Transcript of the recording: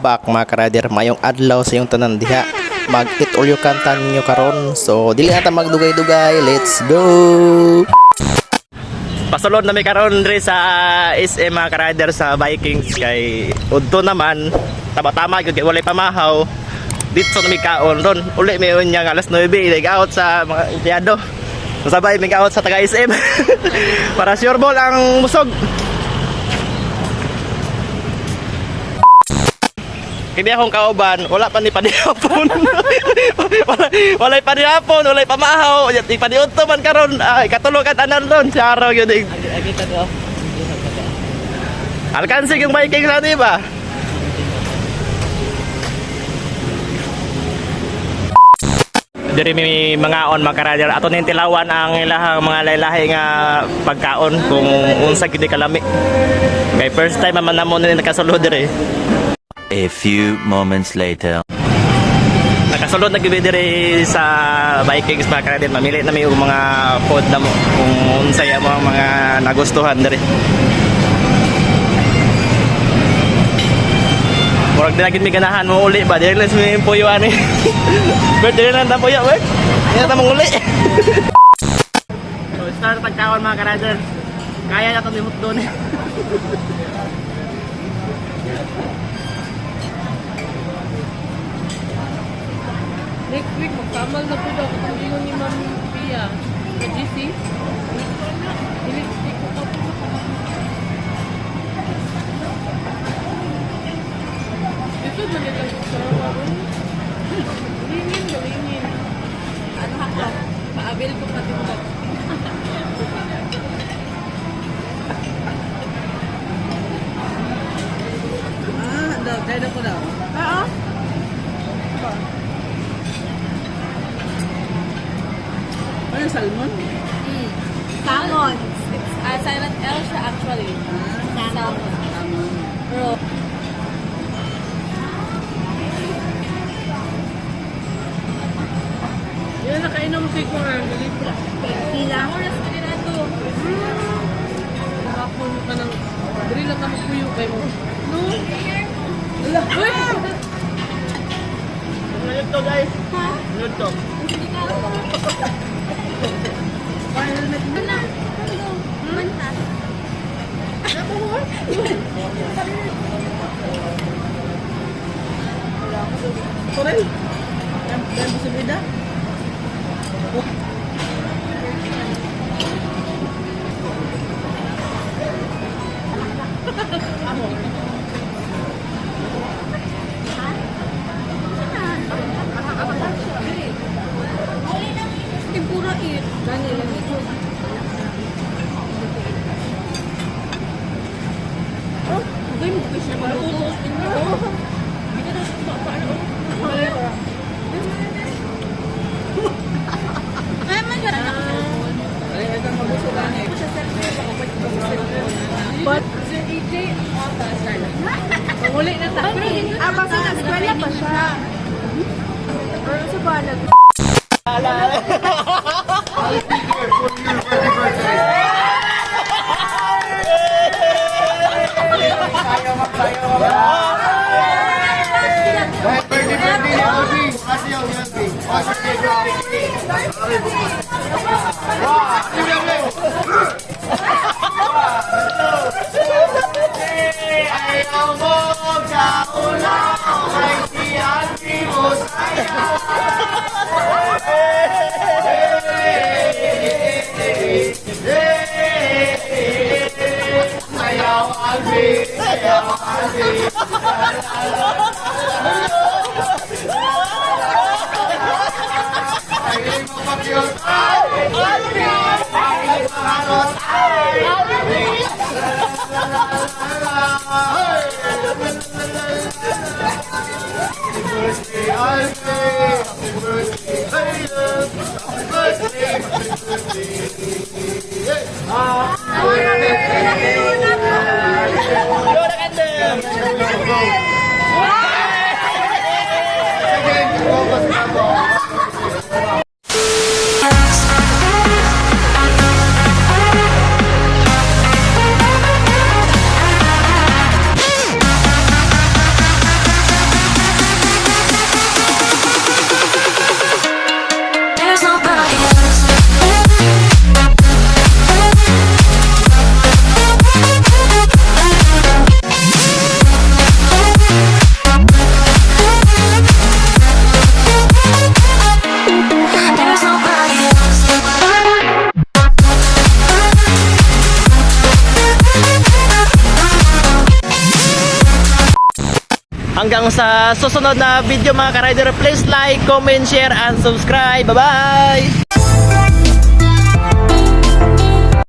back mga ka-rider, mayong adlaw sa iyong tanan diha. Mag-eat all you can tan nyo karon. So dili na ta magdugay-dugay, let's go. Pasulod na may karon diri sa SM mga ka-rider sa Vikings kay udto naman tama-tama gyud kay walay pamahaw. Dito na may kaon ron. Uli may unya alas 9 nag-out sa mga empleyado. Sabay may out sa taga SM. Para sure ball ang musog. Kini akong kauban, wala pa ni padihapon. wala pa ni hapon, wala pa maahaw. Ipadiudto man karon, katulog ka tanan ron sa araw gyud. Agi ta do. Alkansi yung Vikings na di ba? Diri may mga on mga ka-rider ato ning tilawan ang ilahang mga lahi-lahi nga pagkaon kung unsa gid kalami. Kay first time man namon ni nakasulod diri. A few moments later. Nakasulod na gid diri sa Vikings mga ka-rider, mamili na may mga food na mo kung unsay mo mga nagustuhan diri. Murag din agad may ganahan mo uli ba? Dili lang sa puyo ani. Bert, dili lang ta puyo, Bert. Dili ta mong uli. So, start pagkaon mga ka-rider. Kaya na ito limot doon. Next week, magkamal na po daw kung ingon ni Ma'am Pia sa GC. Electric ko pa po. Ito na nila sa rawon. Lingin. Ano ako? Pa-avail ko pati mo. Kaya na ko daw. Oo. Ano salmon? Salmon. It's silent L siya actually. Salmon. Bro. Yan, nakainom si ko nga. Galitra. Ilang oras ka nila ito. Nakapon ka ng... Dali lang ka magpuyo kayo mo. No? Uy! Ngayon to guys. Ha? Ngayon to. Hindi ka ako. Ano? Mantas. Korel? Yan posibilidad? Tempura it. Ganyan. Oh, hindi mo kasi siya maluto. Hindi ka na sa paano. Ay, maganda ako sa phone. Ay, ito mabusugan eh. Sa cellphone. But, si EJ, panguli na tayo. Basta nag-eskwela pa siya. Pero sa balag. Hanggang sa susunod na video mga ka-rider, please like, comment, share, and subscribe. Bye-bye!